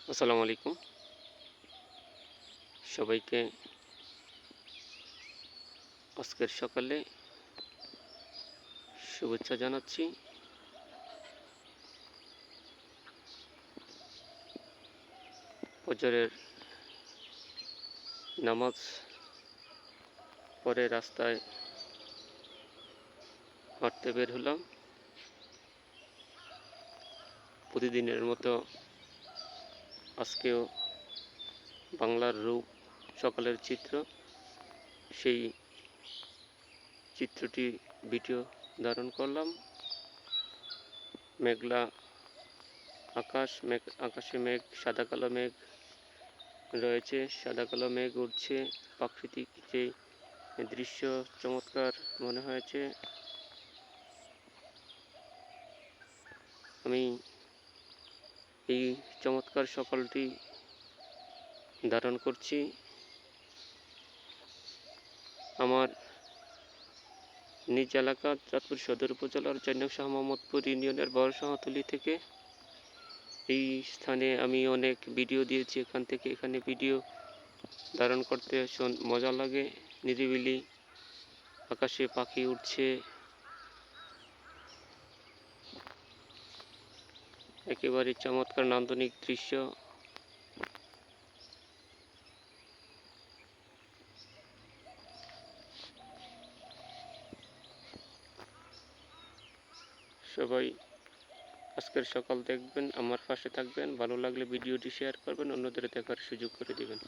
আসসালামু আলাইকুম। সবাইকে আজকের সকালে শুভেচ্ছা জানাচ্ছি। ফজরের নামাজ পরে রাস্তায় হাঁটতে বের হলাম। প্রতিদিনের মতো আজকেও বাংলার রূপ, সকালের চিত্র, সেই চিত্রটি ভিডিও ধারণ করলাম। মেঘলা আকাশ, আকাশে মেঘ, সাদা কালো মেঘ রয়েছে, সাদা কালো মেঘ উঠছে। প্রাকৃতিক যে দৃশ্য চমৎকার মনে হয়েছে। আমি এই চমৎকার সকালটি ধারণ করছি আমার নিজ এলাকা চাঁদপুর সদর উপজেলার ৪ নং শাহ মোহাম্মদপুর ইউনিয়নের বড়শাহতলী থেকে। এই স্থানে আমি অনেক ভিডিও দিয়েছি। এখানে ভিডিও ধারণ করতে মজা লাগে। নিরিবিলি, আকাশে পাখি উঠছে, একেবারে চমৎকার নান্দনিক দৃশ্য। সবাই আজকের সকাল দেখবেন, আমার পাশে থাকবেন। ভালো লাগলে ভিডিওটি শেয়ার করবেন, অন্যদের দেখার সুযোগ করে দেবেন।